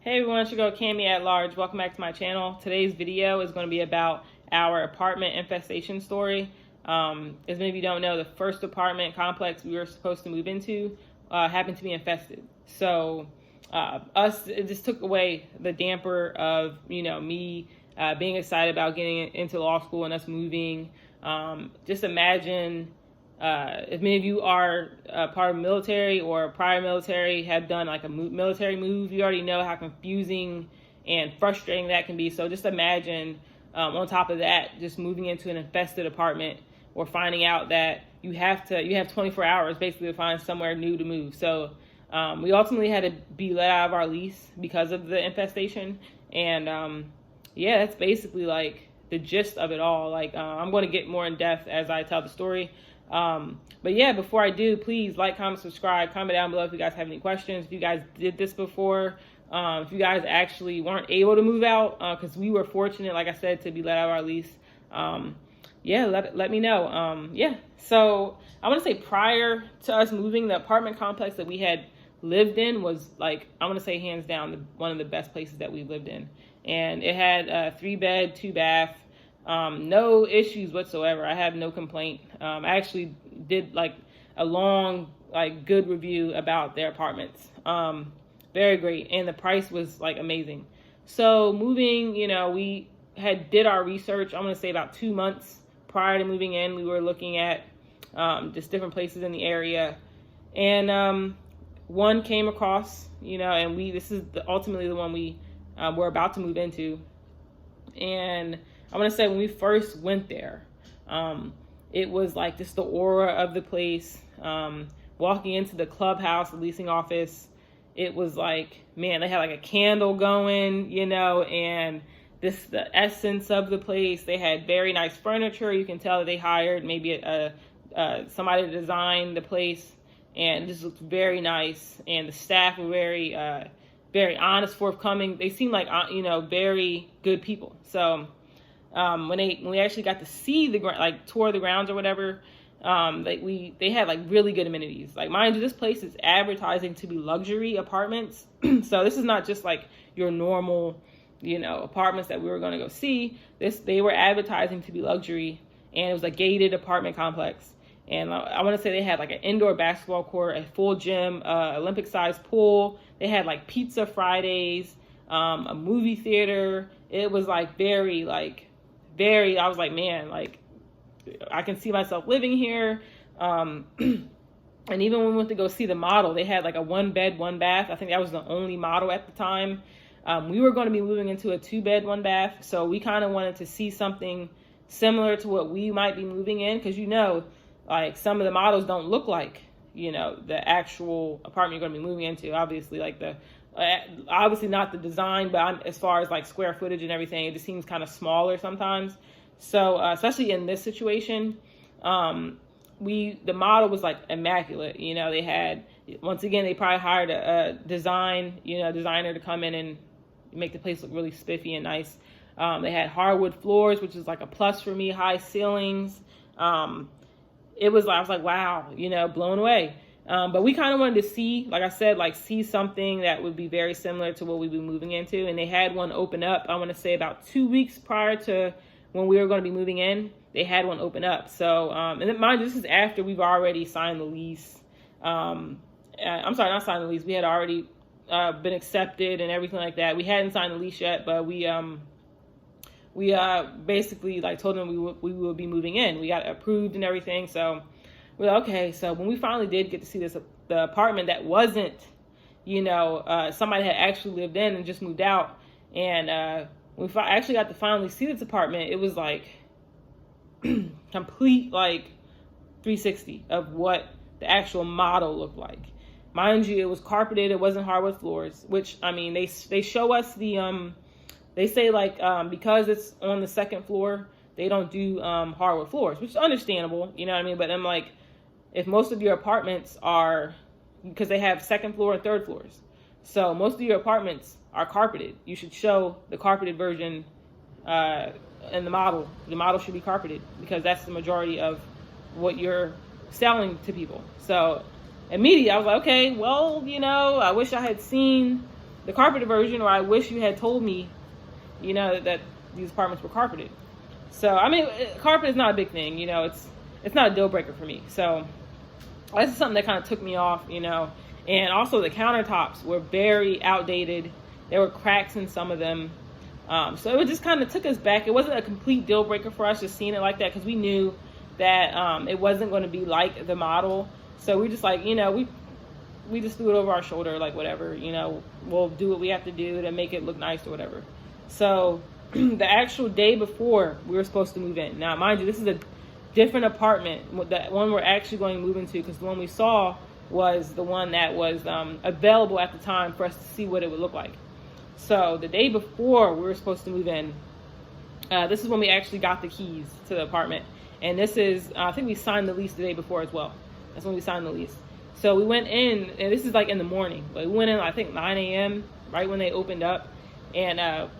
Hey everyone, it's your girl Cammy at Large. Welcome back to my channel. Today's video is going to be about our apartment infestation story. As many of you don't know, the first apartment complex we were supposed to move into happened to be infested. So it just took away the damper of me being excited about getting into law school and us moving. Just imagine if many of you are part of military or prior military, have done like a military move, you already know how confusing and frustrating that can be. So just imagine on top of that, just moving into an infested apartment or finding out that you have 24 hours basically to find somewhere new to move. So we ultimately had to be let out of our lease because of the infestation. And yeah, that's basically like the gist of it all. Like I'm going to get more in depth as I tell the story. But yeah, before I do, please like, comment, subscribe, comment down below if you guys have any questions, if you guys did this before, if you guys actually weren't able to move out, because we were fortunate, like I said, to be let out of our lease. Yeah, let me know. Yeah, so I want to say prior to us moving, the apartment complex that we had lived in was, like, I want to say hands down one of the best places that we've lived in. And it had a 3-bed, 2-bath. No issues whatsoever. I have no complaint. I actually did like a long, like good review about their apartments. Very great. And the price was like amazing. So moving, we did our research. I'm going to say about 2 months prior to moving in, we were looking at just different places in the area. And one came across, and this is ultimately the one we were about to move into. And I want to say when we first went there, it was like just the aura of the place. Walking into the clubhouse, the leasing office, it was like, man, they had like a candle going, and the essence of the place. They had very nice furniture. You can tell that they hired maybe somebody to design the place, and it just looked very nice. And the staff were very, very honest, forthcoming. They seemed like, very good people. So when we actually got to see the like tour the grounds or whatever, they had like really good amenities. Like, mind you, this place is advertising to be luxury apartments. So this is not just like your normal, apartments that we were going to go see. They were advertising to be luxury, and it was a gated apartment complex. And I want to say they had like an indoor basketball court, a full gym, Olympic-sized pool. They had like pizza Fridays, a movie theater. It was like very, I was like, man, like I can see myself living here. And even when we went to go see the model, they had like a 1-bed, 1-bath. I think that was the only model at the time. We were going to be moving into a 2-bed, 1-bath. So we kind of wanted to see something similar to what we might be moving in. Because, like some of the models don't look like, the actual apartment you're going to be moving into. Obviously, like obviously not the design, but as far as like square footage and everything, it just seems kind of smaller sometimes. So especially in this situation, the model was like immaculate. They had, once again, they probably hired a designer to come in and make the place look really spiffy and nice. They had hardwood floors, which is like a plus for me, high ceilings. I was like, wow, blown away. But we kind of wanted to see, like I said, see something that would be very similar to what we'd be moving into. And they had one open up, I want to say about 2 weeks prior to when we were going to be moving in. They had one open up. So, and then mind you, this is after we've already signed the lease. I'm sorry, not signed the lease. We had already been accepted and everything like that. We hadn't signed the lease yet, but we basically like told them we would be moving in. We got approved and everything. So we're like, okay. So when we finally did get to see the apartment that wasn't, somebody had actually lived in and just moved out, and we actually got to finally see this apartment, it was like complete like 360 of what the actual model looked like. Mind you, it was carpeted. It wasn't hardwood floors, which, I mean, they show us the they say like because it's on the second floor, they don't do hardwood floors, which is understandable, you know what I mean? But I'm like, if most of your apartments are, because they have second floor and third floors, so most of your apartments are carpeted, you should show the carpeted version in the model. The model should be carpeted because that's the majority of what you're selling to people. So immediately I was like, okay, well, I wish I had seen the carpeted version, or I wish you had told me, you know, that these apartments were carpeted. So, I mean, carpet is not a big thing, you know, it's not a deal breaker for me. So this is something that kind of took me off, you know. And also the countertops were very outdated. There were cracks in some of them. So it just kind of took us back. It wasn't a complete deal breaker for us just seeing it like that, because we knew that it wasn't going to be like the model. So we just like, you know, we just threw it over our shoulder, like whatever, you know, we'll do what we have to do to make it look nice or whatever. So the actual day before we were supposed to move in. Now, mind you, this is a different apartment, the one we're actually going to move into, because the one we saw was the one that was available at the time for us to see what it would look like. So the day before we were supposed to move in, this is when we actually got the keys to the apartment. And this is, I think we signed the lease the day before as well. That's when we signed the lease. So we went in, and this is like in the morning. Like we went in, I think 9 a.m., right when they opened up. And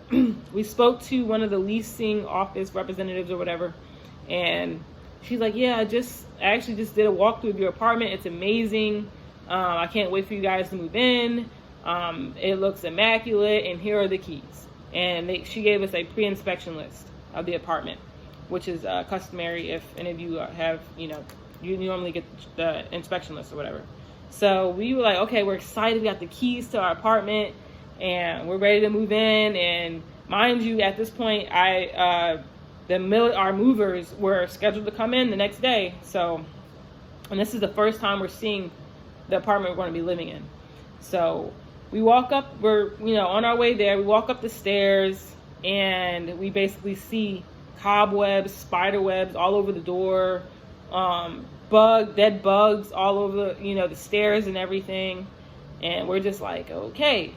we spoke to one of the leasing office representatives or whatever. And she's like, yeah, I actually just did a walkthrough of your apartment. It's amazing. I can't wait for you guys to move in. It looks immaculate, and here are the keys. And she gave us a pre-inspection list of the apartment, which is customary if any of you have, you know, you normally get the inspection list or whatever. So we were like, okay, we're excited. We got the keys to our apartment, and we're ready to move in. And mind you, at this point, our movers were scheduled to come in the next day. So, and this is the first time we're seeing the apartment we're going to be living in. So we walk up, we're, you know, on our way there, we walk up the stairs, and we basically see cobwebs, spider webs all over the door, dead bugs all over, you know, the stairs and everything. And we're just like, okay.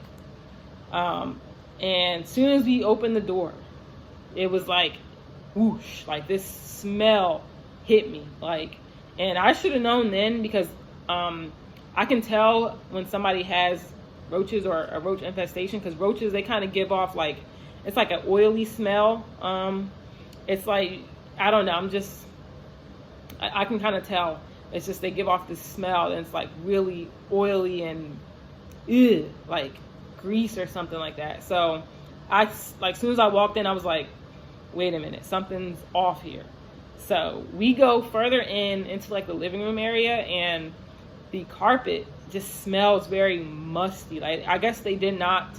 And as soon as we opened the door, it was like, whoosh, like this smell hit me, like, and I should have known then, because I can tell when somebody has roaches or a roach infestation, because roaches, they kind of give off like, it's like an oily smell. It's like, I don't know, I can kind of tell. It's just they give off this smell, and it's like really oily and like grease or something like that. So as soon as I walked in, I was like, wait a minute, something's off here. So we go further into like the living room area, and the carpet just smells very musty. Like, I guess they did not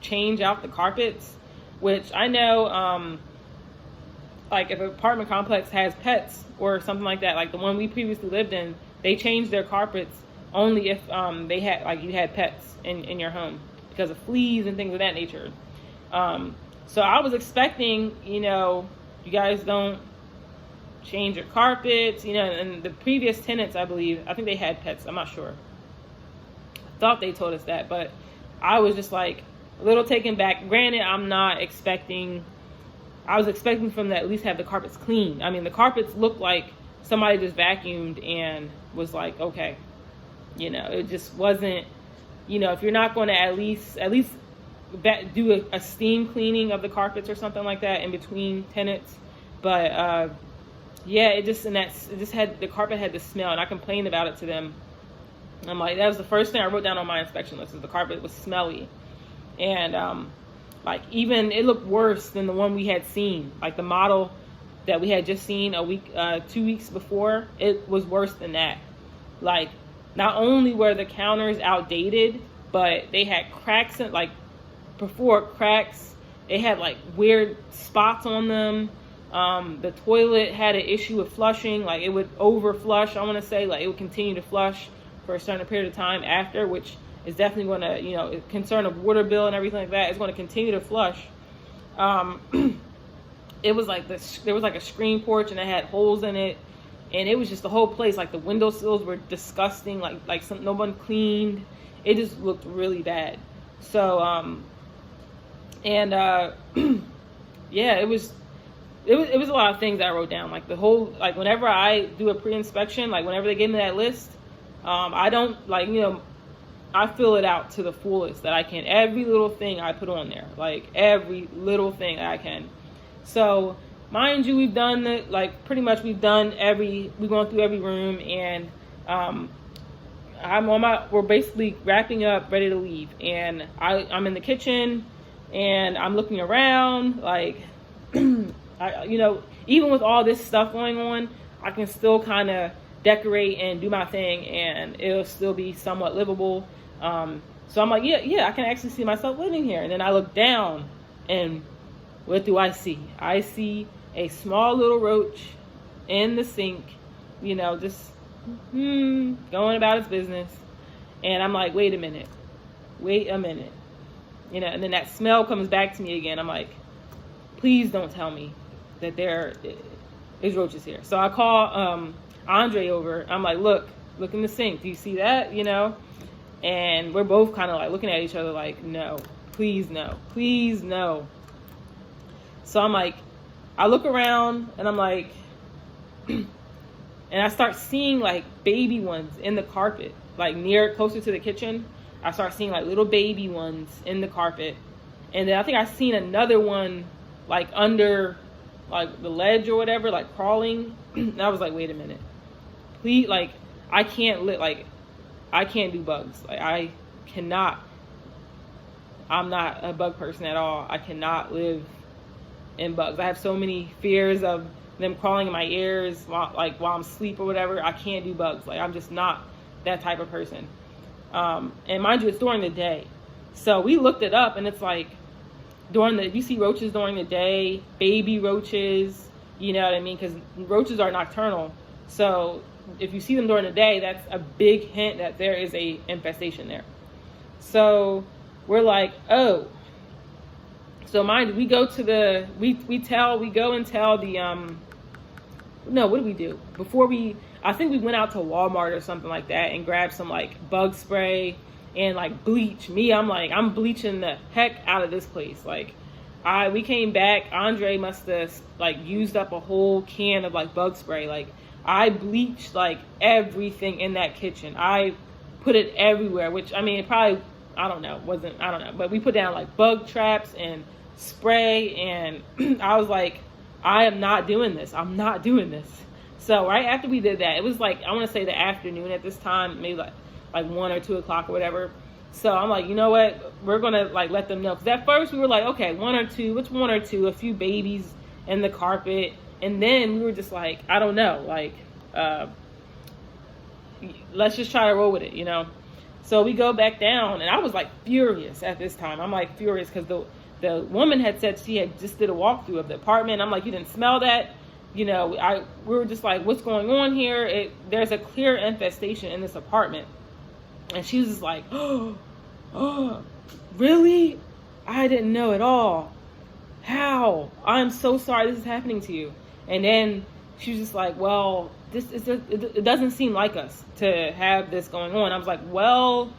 change out the carpets, which I know, like if an apartment complex has pets or something like that, like the one we previously lived in, they changed their carpets only if they had, like, you had pets in your home, because of fleas and things of that nature. So I was expecting, you know, you guys don't change your carpets, you know, and the previous tenants, I think they had pets. I'm not sure. I thought they told us that, but I was just like a little taken back. Granted, I was expecting for them to at least have the carpets clean. I mean, the carpets looked like somebody just vacuumed and was like, okay, you know, it just wasn't, you know, if you're not going to at least do a steam cleaning of the carpets or something like that in between tenants. But yeah, the carpet had this smell, and I complained about it to them. I'm like, that was the first thing I wrote down on my inspection list, is the carpet was smelly. And like, even it looked worse than the one we had seen, like the model that we had just seen 2 weeks before. It was worse than that. Like, not only were the counters outdated, but they had cracks in, like, before cracks, they had like weird spots on them. The toilet had an issue with flushing, like it would over flush. I want to say, like, it would continue to flush for a certain period of time after, which is definitely going to, you know, concern of water bill and everything like that. It's going to continue to flush. It was like there was like a screen porch, and it had holes in it, and it was just the whole place. Like the windowsills were disgusting. Like no one cleaned. It just looked really bad. So yeah, it was a lot of things that I wrote down. Like the whole, like whenever I do a pre-inspection, like whenever they give me that list, I don't, like, you know, I fill it out to the fullest that I can. Every little thing I put on there, like every little thing that I can. So mind you, we've done we've gone through every room, and we're basically wrapping up, ready to leave. And I'm in the kitchen and I'm looking around like, even with all this stuff going on, I can still kind of decorate and do my thing and it'll still be somewhat livable. So I'm like, yeah, I can actually see myself living here. And then I look down and what do I see? I see a small little roach in the sink, just going about its business. And I'm like, wait a minute. And then that smell comes back to me again. I'm like, please don't tell me that there is roaches here. So I call Andre over. I'm like, look in the sink. Do you see that? And we're both kind of like looking at each other like, no, please no. So I'm like, I look around and I'm like, and I start seeing like baby ones in the carpet, like closer to the kitchen. I start seeing like little baby ones in the carpet. And then I think I seen another one like under like the ledge or whatever, like crawling. And I was like, wait a minute, please, like I can't do bugs. Like I'm not a bug person at all. I cannot live in bugs. I have so many fears of them crawling in my ears while I'm asleep or whatever. I can't do bugs. Like I'm just not that type of person. And mind you, it's during the day. So we looked it up and it's like you see roaches during the day, baby roaches, you know what I mean? Because roaches are nocturnal. So if you see them during the day, that's a big hint that there is a infestation there. So we're like, oh. So mind you, we go and tell the no, what did we do? I think we went out to Walmart or something like that and grabbed some like bug spray and like bleach. I'm bleaching the heck out of this place. Like we came back, Andre must have like used up a whole can of like bug spray. Like I bleached like everything in that kitchen. I put it everywhere, which I mean, it probably, I don't know, but we put down like bug traps and spray and I was like, I am not doing this. I'm not doing this. So right after we did that, it was like, I want to say the afternoon at this time, maybe like 1 or 2 o'clock or whatever. So I'm like, you know what? We're going to like let them know. Because at first we were like, okay, 1 or 2, which 1 or 2, a few babies in the carpet. And then we were just like, I don't know, like, let's just try to roll with it, So we go back down and I was like furious at this time. I'm like furious because the woman had said she had just did a walkthrough of the apartment. I'm like, you didn't smell that? We were just like, what's going on here? There's a clear infestation in this apartment. And she was just like, oh, really? I didn't know at all. How? I'm so sorry this is happening to you. And then she was just like, well, it doesn't seem like us to have this going on. I was like, well,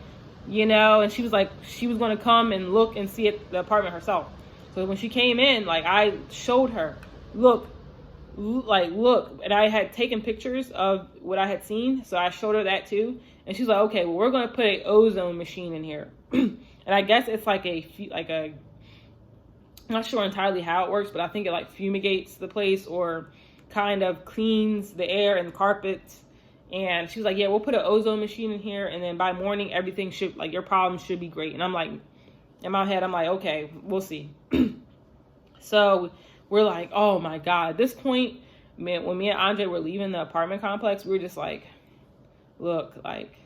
and she was like, she was going to come and look and see the apartment herself. So when she came in, like I showed her, look, and I had taken pictures of what I had seen. So I showed her that too. And she's like, okay, well, we're going to put an ozone machine in here. And I guess it's like I'm not sure entirely how it works, but I think it like fumigates the place or kind of cleans the air and the carpets. And she was like, yeah, we'll put an ozone machine in here. And then by morning, everything should, like, your problems should be great. And I'm like, in my head, I'm like, okay, we'll see. So we're like, oh my God. At this point, man, when me and Andre were leaving the apartment complex, we were just like, look, like,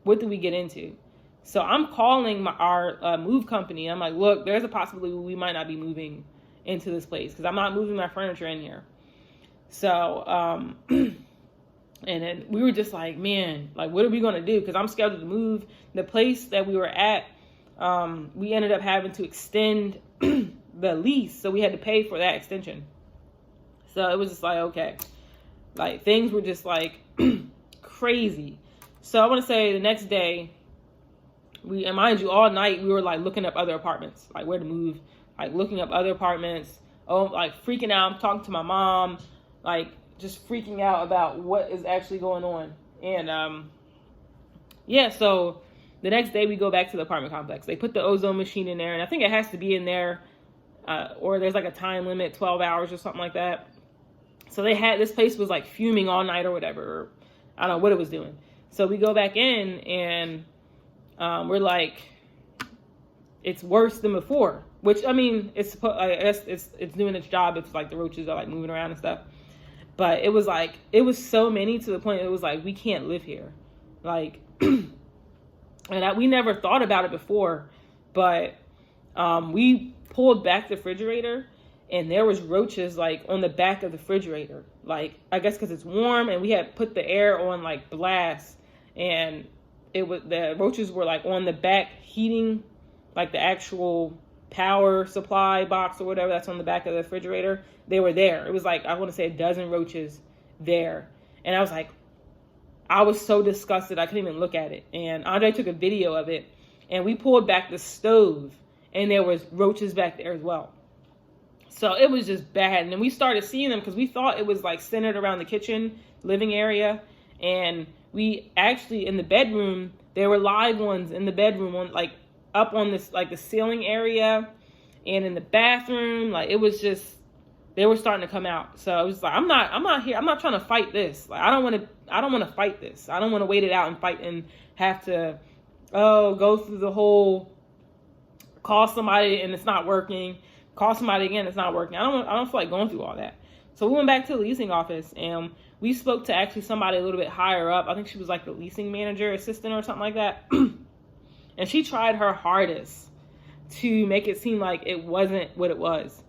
what did we get into? So I'm calling our move company. I'm like, look, there's a possibility we might not be moving into this place because I'm not moving my furniture in here. So, and then we were just like, man, like, what are we going to do? Because I'm scheduled to move. The place that we were at, we ended up having to extend the lease. So we had to pay for that extension. So it was just like, okay, like things were just like crazy. So I want to say the next day, and mind you, all night we were like looking up other apartments, like where to move, like looking up other apartments. Oh, like freaking out. I'm talking to my mom, like just freaking out about what is actually going on. And yeah, so the next day we go back to the apartment complex. They put the ozone machine in there, and I think it has to be in there, or there's like a time limit, 12 hours or something like that. So this place was like fuming all night or whatever. Or I don't know what it was doing. So we go back in, and we're like, it's worse than before. Which, I mean, I guess it's doing its job if like the roaches are like moving around and stuff. But it was so many to the point it was like, we can't live here. Like, and we never thought about it before, but we pulled back the refrigerator, and there was roaches like on the back of the refrigerator. Like, I guess because it's warm, and we had put the air on like blast, and the roaches were like on the back heating, like the actual power supply box or whatever that's on the back of the refrigerator. They were there. It was like, I want to say 12 roaches there. And I was like, I was so disgusted I couldn't even look at it. And Andre took a video of it, and we pulled back the stove, and there was roaches back there as well. So it was just bad. And then we started seeing them because we thought it was like centered around the kitchen living area. And we actually, in the bedroom, there were live ones in the bedroom on like up on this, like the ceiling area, and in the bathroom. Like, it was just, they were starting to come out. So I was like, I'm not here. I'm not trying to fight this. Like, I don't want to fight this. I don't want to wait it out and fight and have to, go through the whole, call somebody and it's not working. Call somebody again, it's not working. I don't feel like going through all that. So we went back to the leasing office, and we spoke to actually somebody a little bit higher up. I think she was like the leasing manager, assistant or something like that. And she tried her hardest to make it seem like it wasn't what it was.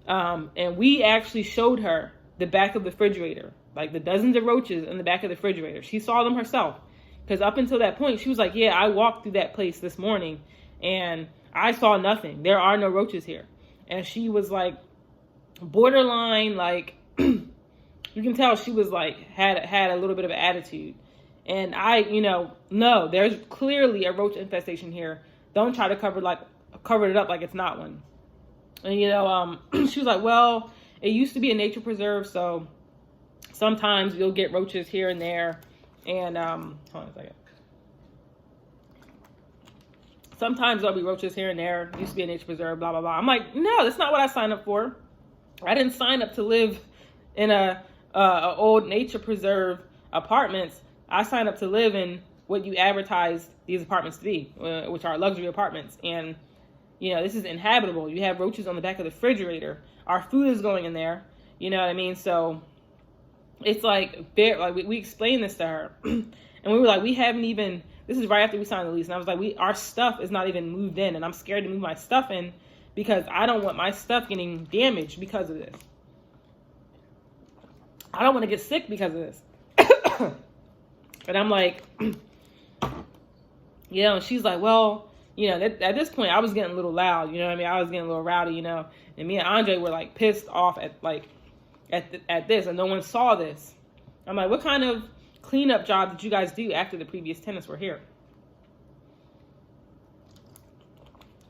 And we actually showed her the back of the refrigerator, like the dozens of roaches in the back of the refrigerator. She saw them herself. Because up until that point, she was like, yeah, I walked through that place this morning, and I saw nothing. There are no roaches here. And she was like borderline, like, you can tell she was like, had a little bit of an attitude. And no, there's clearly a roach infestation here. Don't try to cover it up like it's not one. And, she was like, well, it used to be a nature preserve, so sometimes you'll get roaches here and there. And, hold on a second. Sometimes there'll be roaches here and there. It used to be a nature preserve, blah, blah, blah. I'm like, no, that's not what I signed up for. I didn't sign up to live in a old nature preserve apartments. I signed up to live in what you advertise these apartments to be, which are luxury apartments. And, this is inhabitable. You have roaches on the back of the refrigerator. Our food is going in there. You know what I mean? So it's like, we explained this to her. And we were like, we haven't even, this is right after we signed the lease. And I was like, our stuff is not even moved in. And I'm scared to move my stuff in because I don't want my stuff getting damaged because of this. I don't want to get sick because of this. And I'm like, and she's like, well, at this point I was getting a little loud, I was getting a little rowdy, and me and Andre were like pissed off at this, and no one saw this. I'm like, what kind of cleanup job did you guys do after the previous tenants were here?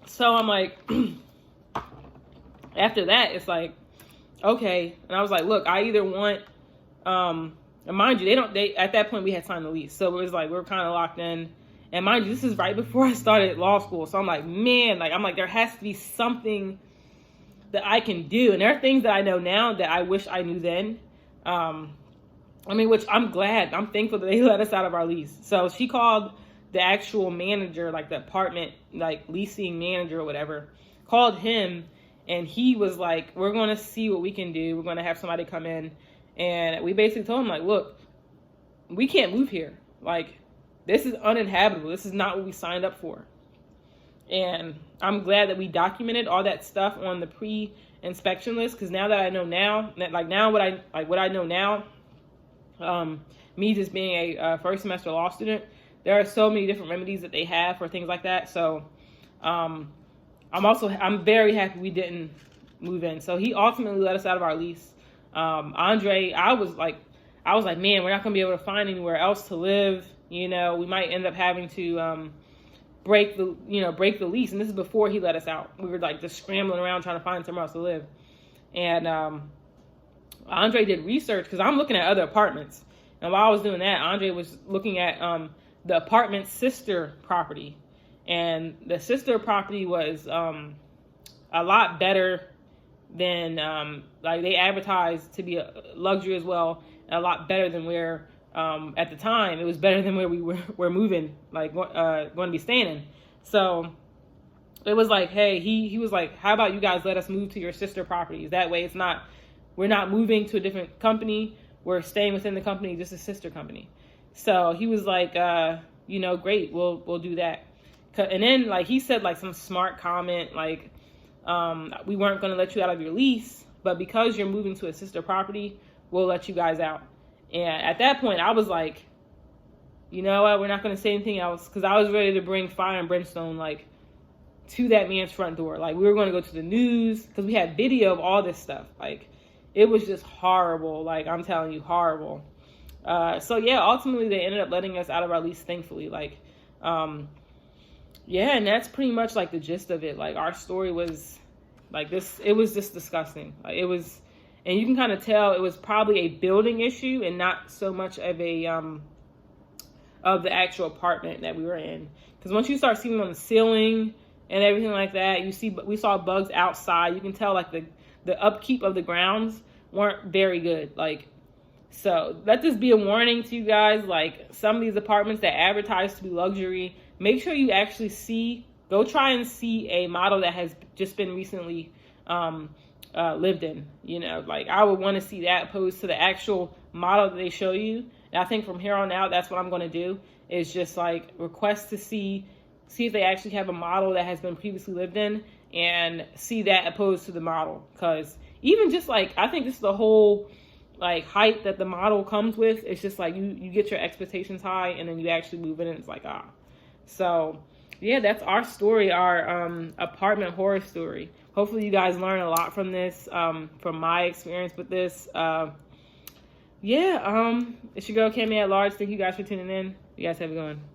So I'm like, after that, it's like, okay. And I was like, look, I either want, and mind you, at that point we had signed the lease. So it was like, we were kind of locked in. And mind you, this is right before I started law school. So I'm like, man, there has to be something that I can do. And there are things that I know now that I wish I knew then. Which I'm glad, I'm thankful that they let us out of our lease. So she called the actual manager, like the apartment, like leasing manager or whatever, called him, and he was like, we're going to see what we can do. We're going to have somebody come in. And we basically told him, like, look, we can't move here. Like, this is uninhabitable. This is not what we signed up for. And I'm glad that we documented all that stuff on the pre-inspection list, because now that I know what I know now, me just being a first semester law student, there are so many different remedies that they have for things like that. So I'm very happy we didn't move in. So he ultimately let us out of our lease. Andre, I was like, man, we're not gonna be able to find anywhere else to live. We might end up having to break the lease. And this is before he let us out. We were like just scrambling around trying to find somewhere else to live. And Andre did research, because I'm looking at other apartments. And while I was doing that, Andre was looking at the apartment's sister property. And the sister property was a lot better than, they advertised to be a luxury as well, and a lot better than where at the time, it was better than where we were moving, like going to be staying in. So it was like, hey, he was like, how about you guys let us move to your sister properties? That way we're not moving to a different company. We're staying within the company, just a sister company. So he was like, great, we'll do that. And then like he said like some smart comment, like, we weren't going to let you out of your lease, but because you're moving to a sister property, we'll let you guys out. And at that point, I was like, you know what? We're not going to say anything else, because I was ready to bring fire and brimstone, like, to that man's front door. Like, we were going to go to the news, because we had video of all this stuff. Like, it was just horrible. Like, I'm telling you, horrible. So yeah, ultimately they ended up letting us out of our lease, thankfully. Like, yeah, and that's pretty much like the gist of it. Like, our story was like this. It was just disgusting. Like, it was. And you can kind of tell it was probably a building issue and not so much of of the actual apartment that we were in. Because once you start seeing them on the ceiling and everything like that, we saw bugs outside. You can tell like the upkeep of the grounds weren't very good. Like, so let this be a warning to you guys. Like, some of these apartments that advertise to be luxury, make sure you actually go try and see a model that has just been recently lived in. Like, I would want to see that opposed to the actual model that they show you. And I think from here on out, that's what I'm going to do, is just like request to see if they actually have a model that has been previously lived in, and see that opposed to the model. Because even just like, I think this is the whole like hype that the model comes with. It's just like you get your expectations high, and then you actually move in and it's like, So yeah, that's our story, our apartment horror story. Hopefully you guys learn a lot from this, from my experience with this. It's your girl, Cammy at Large. Thank you guys for tuning in. You guys have a good one.